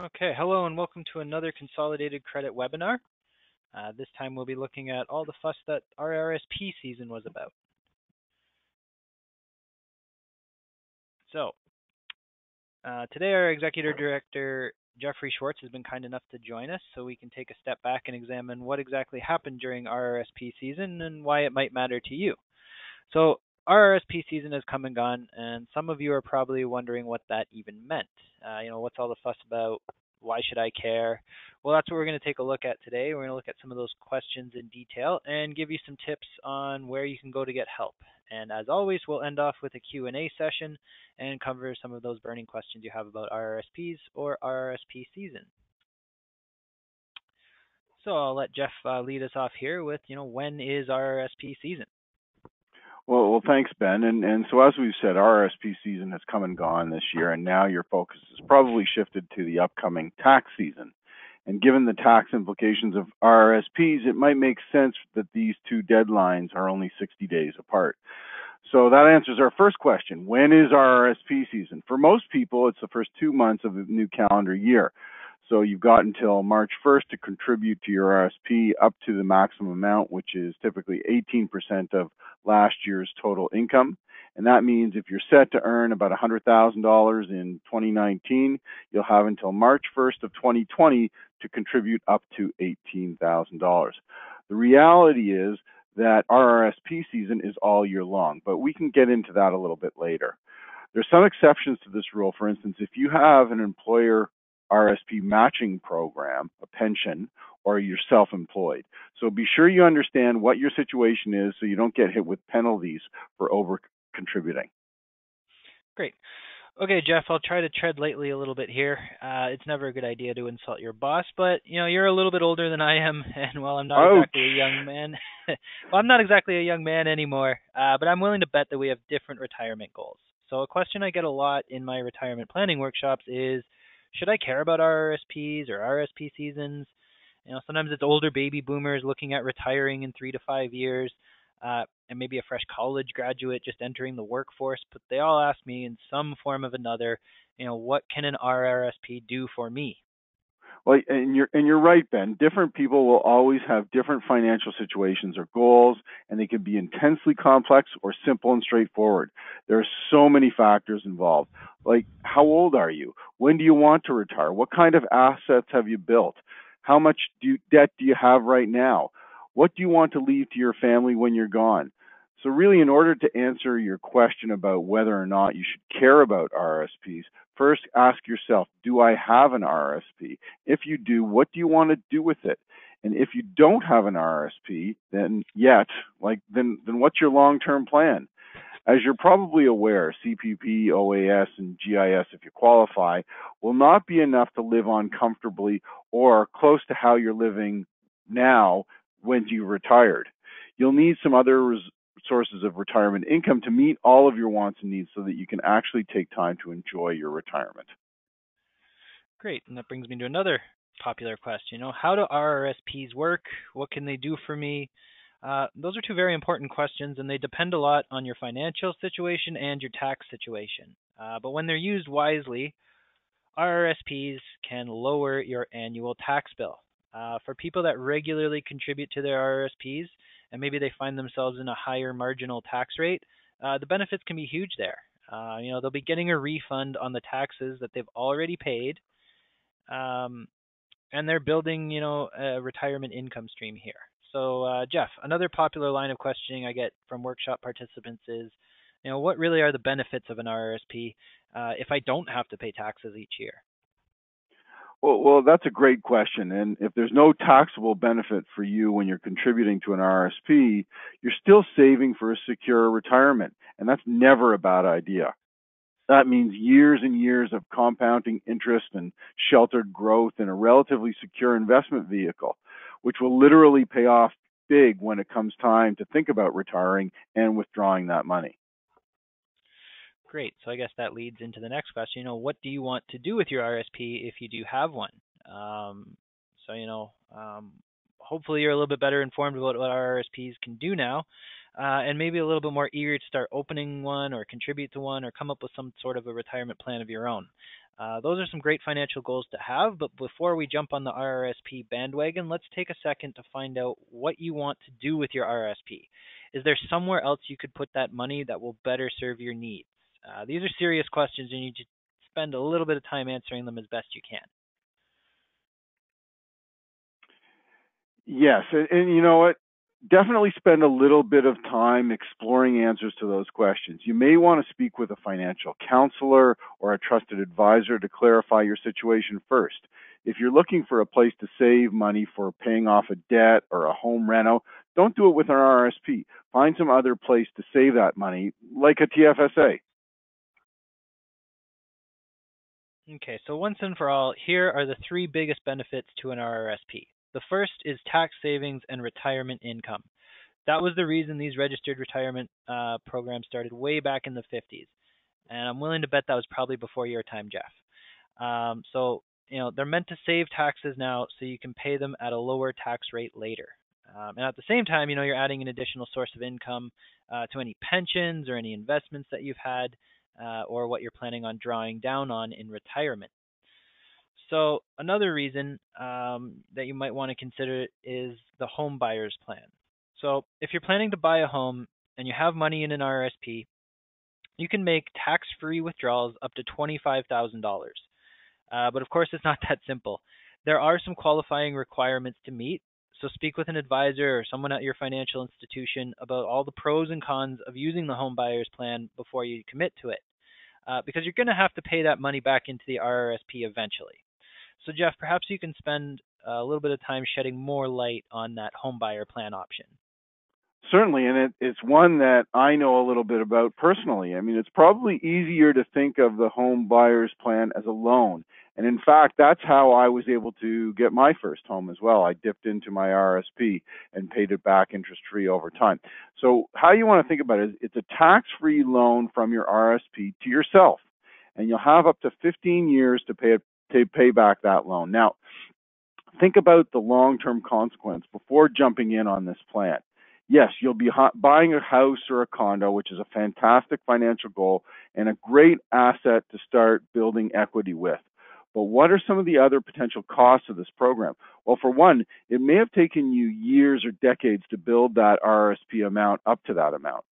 Okay, hello and welcome to another Consolidated Credit webinar. This time we'll be looking at all the fuss that RRSP season was about. So, today our Executive Director, Jeffrey Schwartz, has been kind enough to join us so we can take a step back and examine what exactly happened during RRSP season and why it might matter to you. So, RRSP season has come and gone, and some of you are probably wondering what that even meant. What's all the fuss about? Why should I care? Well, that's what we're going to take a look at today. We're going to look at some of those questions in detail and give you some tips on where you can go to get help. And as always, we'll end off with a Q&A session and cover some of those burning questions you have about RRSPs or RRSP season. So I'll let Jeff lead us off here with, when is RRSP season? Well, thanks, Ben. And so as we've said, RRSP season has come and gone this year, and now your focus is probably shifted to the upcoming tax season. And given the tax implications of RRSPs, it might make sense that these two deadlines are only 60 days apart. So that answers our first question. When is RRSP season? For most people, it's the first 2 months of the new calendar year. So you've got until March 1st to contribute to your RRSP up to the maximum amount, which is typically 18% of last year's total income. And that means if you're set to earn about $100,000 in 2019, you'll have until March 1st of 2020 to contribute up to $18,000. The reality is that RRSP season is all year long, but we can get into that a little bit later. There's some exceptions to this rule. For instance, if you have an employer RRSP matching program, a pension, or you're self-employed. So be sure you understand what your situation is so you don't get hit with penalties for over-contributing. Great. Okay, Jeff, I'll try to tread lightly a little bit here. It's never a good idea to insult your boss, but you're a little bit older than I am, and while I'm not exactly a young man, well, I'm not exactly a young man anymore, but I'm willing to bet that we have different retirement goals. So a question I get a lot in my retirement planning workshops is, should I care about RRSPs or RRSP seasons? Sometimes it's older baby boomers looking at retiring in 3 to 5 years, and maybe a fresh college graduate just entering the workforce. But they all ask me in some form of another, what can an RRSP do for me? Well, and you're right, Ben. Different people will always have different financial situations or goals, and they can be intensely complex or simple and straightforward. There are so many factors involved. Like, how old are you? When do you want to retire? What kind of assets have you built? How much debt do you have right now? What do you want to leave to your family when you're gone? So really, in order to answer your question about whether or not you should care about RRSPs, first ask yourself, do I have an RRSP? If you do, what do you want to do with it? And if you don't have an RRSP, then what's your long-term plan? As you're probably aware, CPP, OAS, and GIS, if you qualify, will not be enough to live on comfortably or close to how you're living now when you've retired. You'll need some other sources of retirement income to meet all of your wants and needs so that you can actually take time to enjoy your retirement. Great. And that brings me to another popular question. How do RRSPs work? What can they do for me? Those are two very important questions, and they depend a lot on your financial situation and your tax situation. But when they're used wisely, RRSPs can lower your annual tax bill. For people that regularly contribute to their RRSPs, and maybe they find themselves in a higher marginal tax rate, the benefits can be huge there. They'll be getting a refund on the taxes that they've already paid, and they're building, a retirement income stream here. So, Jeff, another popular line of questioning I get from workshop participants is, what really are the benefits of an RRSP if I don't have to pay taxes each year? Well, that's a great question. And if there's no taxable benefit for you when you're contributing to an RRSP, you're still saving for a secure retirement. And that's never a bad idea. That means years and years of compounding interest and sheltered growth in a relatively secure investment vehicle, which will literally pay off big when it comes time to think about retiring and withdrawing that money. Great. So I guess that leads into the next question. What do you want to do with your RSP if you do have one? Hopefully you're a little bit better informed about what RRSPs can do now, and maybe a little bit more eager to start opening one or contribute to one or come up with some sort of a retirement plan of your own. Those are some great financial goals to have, but before we jump on the RRSP bandwagon, let's take a second to find out what you want to do with your RRSP. Is there somewhere else you could put that money that will better serve your needs? These are serious questions, and you need to spend a little bit of time answering them as best you can. Yes, and you know what? Definitely spend a little bit of time exploring answers to those questions. You may want to speak with a financial counselor or a trusted advisor to clarify your situation first. If you're looking for a place to save money for paying off a debt or a home reno, don't do it with an RRSP. Find some other place to save that money, like a TFSA. Okay, so once and for all, here are the three biggest benefits to an RRSP. The first is tax savings and retirement income. That was the reason these registered retirement programs started way back in the 50s. And I'm willing to bet that was probably before your time, Jeff. They're meant to save taxes now so you can pay them at a lower tax rate later. And at the same time, you're adding an additional source of income to any pensions or any investments that you've had or what you're planning on drawing down on in retirement. So another reason that you might want to consider is the home buyer's plan. So if you're planning to buy a home and you have money in an RRSP, you can make tax-free withdrawals up to $25,000. But of course, it's not that simple. There are some qualifying requirements to meet, so speak with an advisor or someone at your financial institution about all the pros and cons of using the home buyer's plan before you commit to it, because you're going to have to pay that money back into the RRSP eventually. So Jeff, perhaps you can spend a little bit of time shedding more light on that home buyer plan option. Certainly, and it's one that I know a little bit about personally. I mean, it's probably easier to think of the home buyer's plan as a loan. And in fact, that's how I was able to get my first home as well. I dipped into my RSP and paid it back interest-free over time. So how you want to think about it is it's a tax-free loan from your RSP to yourself. And you'll have up to 15 years to pay back that loan. Now, think about the long-term consequence before jumping in on this plan. Yes, you'll be buying a house or a condo, which is a fantastic financial goal and a great asset to start building equity with. But what are some of the other potential costs of this program? Well, for one, it may have taken you years or decades to build that RRSP amount up to that amount.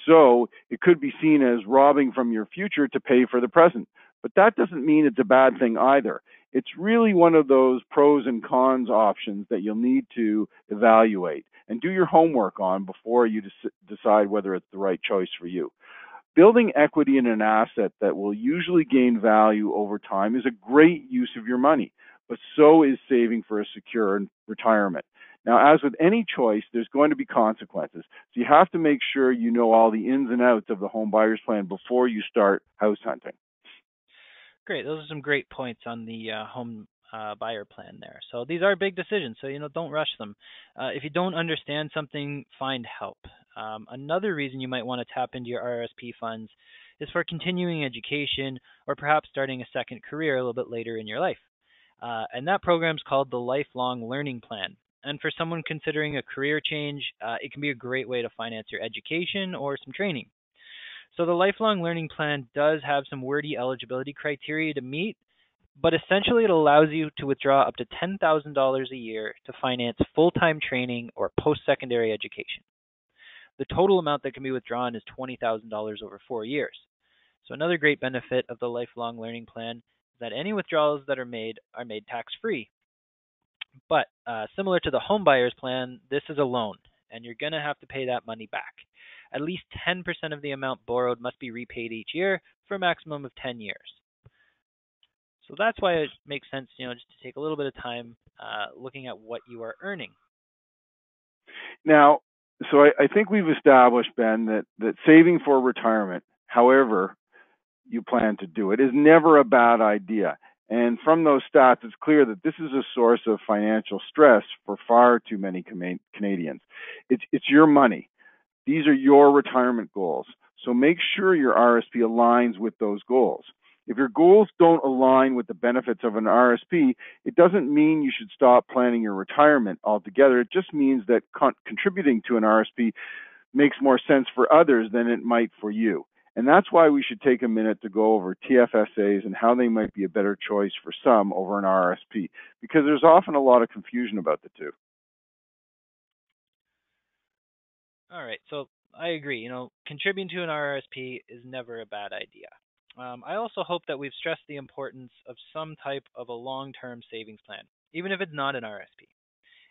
So it could be seen as robbing from your future to pay for the present. But that doesn't mean it's a bad thing either. It's really one of those pros and cons options that you'll need to evaluate and do your homework on before you decide whether it's the right choice for you. Building equity in an asset that will usually gain value over time is a great use of your money, but so is saving for a secure retirement. Now, as with any choice, there's going to be consequences. So you have to make sure you know all the ins and outs of the home buyer's plan before you start house hunting. Great. Those are some great points on the home buyer plan there. So these are big decisions, so don't rush them. If you don't understand something, find help. Another reason you might want to tap into your RRSP funds is for continuing education or perhaps starting a second career a little bit later in your life. And that program is called the Lifelong Learning Plan. And for someone considering a career change, it can be a great way to finance your education or some training. So the Lifelong Learning Plan does have some wordy eligibility criteria to meet, but essentially it allows you to withdraw up to $10,000 a year to finance full-time training or post-secondary education. The total amount that can be withdrawn is $20,000 over 4 years. So another great benefit of the Lifelong Learning Plan is that any withdrawals that are made tax-free. But similar to the home buyer's plan, this is a loan, and you're going to have to pay that money back. At least 10% of the amount borrowed must be repaid each year for a maximum of 10 years. So that's why it makes sense, just to take a little bit of time looking at what you are earning. Now, so I think we've established, Ben, that saving for retirement, however you plan to do it, is never a bad idea. And from those stats, it's clear that this is a source of financial stress for far too many Canadians. It's your money. These are your retirement goals. So make sure your RSP aligns with those goals. If your goals don't align with the benefits of an RSP, it doesn't mean you should stop planning your retirement altogether. It just means that contributing to an RSP makes more sense for others than it might for you. And that's why we should take a minute to go over TFSAs and how they might be a better choice for some over an RRSP, because there's often a lot of confusion about the two. All right, so I agree. Contributing to an RRSP is never a bad idea. I also hope that we've stressed the importance of some type of a long-term savings plan, even if it's not an RRSP.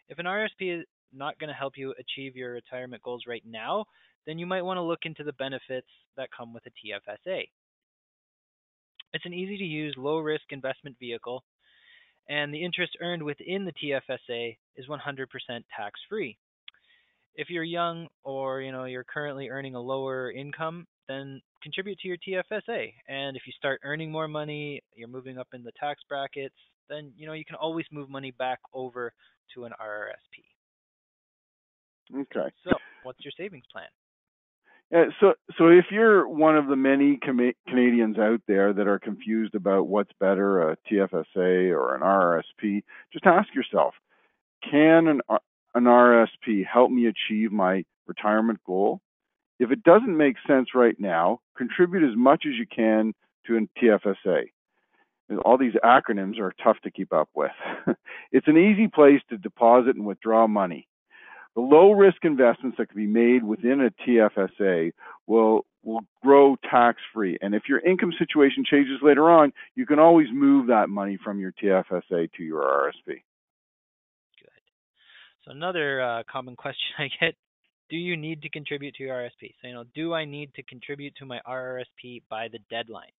If an RRSP is not going to help you achieve your retirement goals right now, then you might want to look into the benefits that come with a TFSA. It's an easy to use, low risk investment vehicle, and the interest earned within the TFSA is 100% tax free. If you're young or you're currently earning a lower income, then contribute to your TFSA. And if you start earning more money, you're moving up in the tax brackets, then you can always move money back over to an RRSP. Okay. So, what's your savings plan? So if you're one of the many Canadians out there that are confused about what's better, a TFSA or an RRSP, just ask yourself, can an RRSP help me achieve my retirement goal? If it doesn't make sense right now, contribute as much as you can to a TFSA. All these acronyms are tough to keep up with. It's an easy place to deposit and withdraw money. The low risk investments that can be made within a TFSA will grow tax free. And if your income situation changes later on, you can always move that money from your TFSA to your RRSP. Good. So another common question I get: do you need to contribute to your RRSP? So do I need to contribute to my RRSP by the deadline?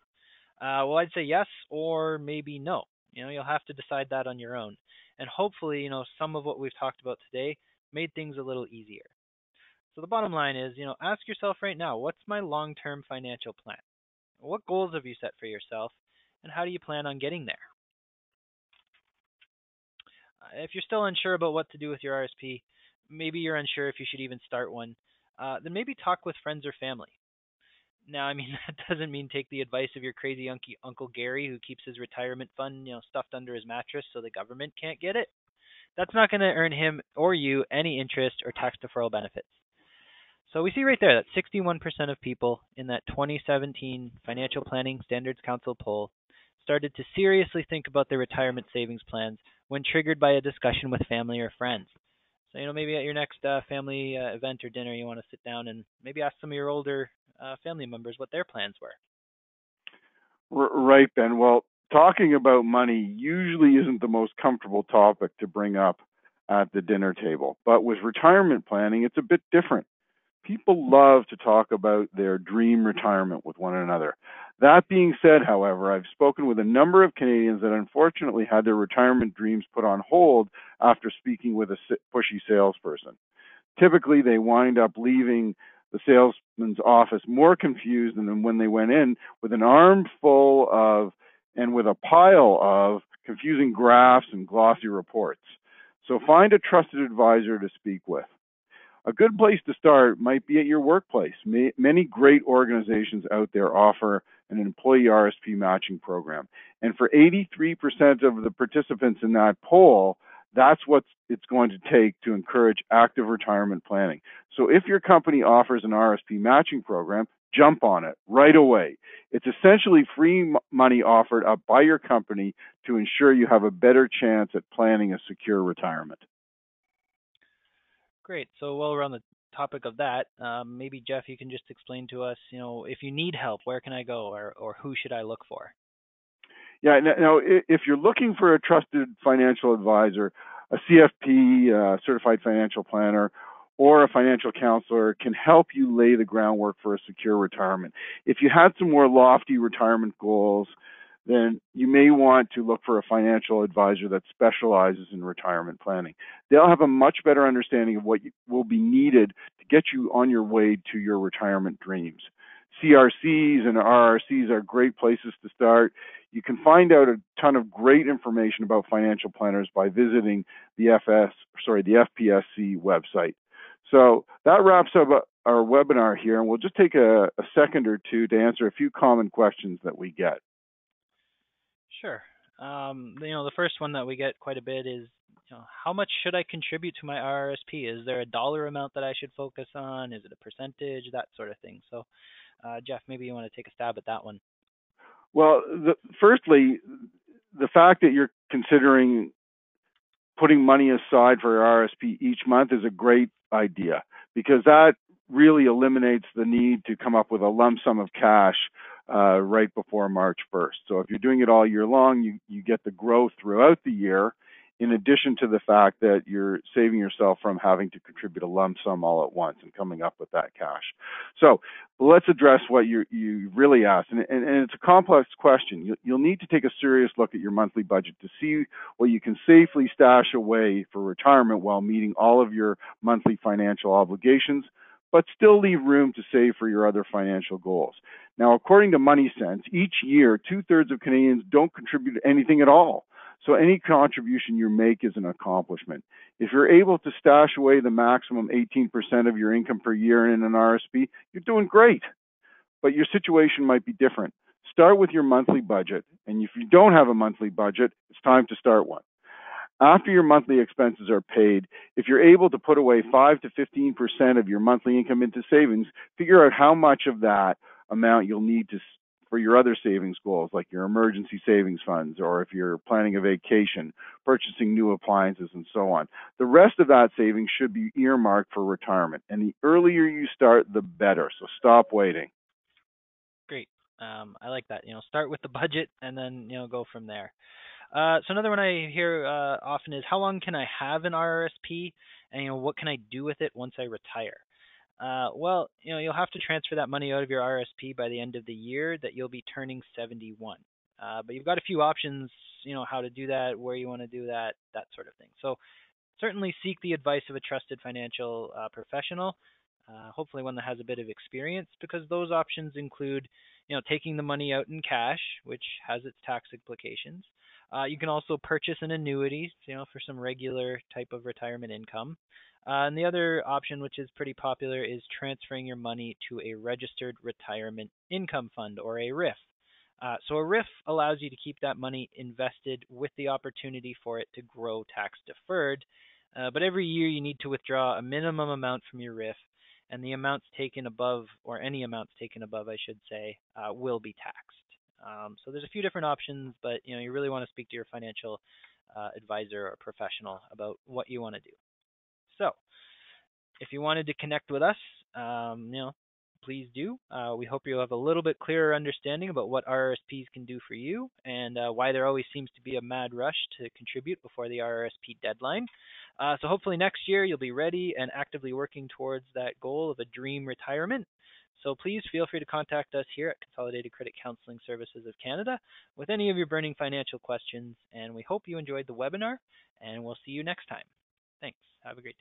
Well, I'd say yes or maybe no. You'll have to decide that on your own. And hopefully, some of what we've talked about today made things a little easier. So the bottom line is, ask yourself right now, what's my long-term financial plan? What goals have you set for yourself, and how do you plan on getting there? If you're still unsure about what to do with your RSP, maybe you're unsure if you should even start one, then maybe talk with friends or family. Now, I mean, that doesn't mean take the advice of your crazy Uncle Gary who keeps his retirement fund, stuffed under his mattress so the government can't get it. That's not going to earn him or you any interest or tax deferral benefits. So we see right there that 61% of people in that 2017 Financial Planning Standards Council poll started to seriously think about their retirement savings plans when triggered by a discussion with family or friends. So, maybe at your next family event or dinner, you want to sit down and maybe ask some of your older family members what their plans were. Right, Ben. Well, talking about money usually isn't the most comfortable topic to bring up at the dinner table. But with retirement planning, it's a bit different. People love to talk about their dream retirement with one another. That being said, however, I've spoken with a number of Canadians that unfortunately had their retirement dreams put on hold after speaking with a pushy salesperson. Typically, they wind up leaving the salesman's office more confused than when they went in, with an armful of and with a pile of confusing graphs and glossy reports. So find a trusted advisor to speak with. A good place to start might be at your workplace. Many great organizations out there offer an employee RSP matching program. And for 83% of the participants in that poll, that's what it's going to take to encourage active retirement planning. So if your company offers an RSP matching program, jump on it right away. It's essentially free money offered up by your company to ensure you have a better chance at planning a secure retirement. Great. So while we're on the topic of that, maybe Jeff, you can just explain to us, if you need help, where can I go, or who should I look for? Yeah. Now, if you're looking for a trusted financial advisor, a CFP, certified financial planner, or a financial counselor can help you lay the groundwork for a secure retirement. If you had some more lofty retirement goals, then you may want to look for a financial advisor that specializes in retirement planning. They'll have a much better understanding of what will be needed to get you on your way to your retirement dreams. CRCs and RRCs are great places to start. You can find out a ton of great information about financial planners by visiting the FPSC website. So that wraps up our webinar here, and we'll just take a second or two to answer a few common questions that we get. Sure. The first one that we get quite a bit is, how much should I contribute to my RRSP? Is there a dollar amount that I should focus on? Is it a percentage? That sort of thing. So Jeff, maybe you want to take a stab at that one. Well, firstly, the fact that you're considering putting money aside for RRSP each month is a great idea, because that really eliminates the need to come up with a lump sum of cash right before March 1st. So if you're doing it all year long, you get the growth throughout the year, in addition to the fact that you're saving yourself from having to contribute a lump sum all at once and coming up with that cash. So let's address what you really asked. And it's a complex question. You'll need to take a serious look at your monthly budget to see what you can safely stash away for retirement while meeting all of your monthly financial obligations, but still leave room to save for your other financial goals. Now, according to Money Sense, each year, 2/3 of Canadians don't contribute anything at all. So any contribution you make is an accomplishment. If you're able to stash away the maximum 18% of your income per year in an RSP, you're doing great. But your situation might be different. Start with your monthly budget, and if you don't have a monthly budget, it's time to start one. After your monthly expenses are paid, if you're able to put away 5 to 15% of your monthly income into savings, figure out how much of that amount you'll need for your other savings goals, like your emergency savings funds, or if you're planning a vacation, purchasing new appliances, and so on. The rest of that savings should be earmarked for retirement, and the earlier you start, the better. So stop waiting. Great. I like that. Start with the budget and then go from there. So another one I hear often is, how long can I have an RRSP, and what can I do with it once I retire? Well, you'll have to transfer that money out of your RRSP by the end of the year that you'll be turning 71. But you've got a few options, how to do that, where you want to do that, that sort of thing. So certainly seek the advice of a trusted financial professional, hopefully one that has a bit of experience, because those options include, taking the money out in cash, which has its tax implications. You can also purchase an annuity, for some regular type of retirement income. And the other option, which is pretty popular, is transferring your money to a registered retirement income fund, or a RRIF. So a RRIF allows you to keep that money invested with the opportunity for it to grow tax deferred. But every year you need to withdraw a minimum amount from your RRIF, and the amounts taken above, or any amounts taken above, I should say, will be taxed. So there's a few different options, but you really want to speak to your financial advisor or professional about what you want to do. So if you wanted to connect with us, please do. We hope you'll have a little bit clearer understanding about what RRSPs can do for you, and why there always seems to be a mad rush to contribute before the RRSP deadline. So hopefully next year you'll be ready and actively working towards that goal of a dream retirement. So please feel free to contact us here at Consolidated Credit Counseling Services of Canada with any of your burning financial questions, and we hope you enjoyed the webinar, and we'll see you next time. Thanks. Have a great day.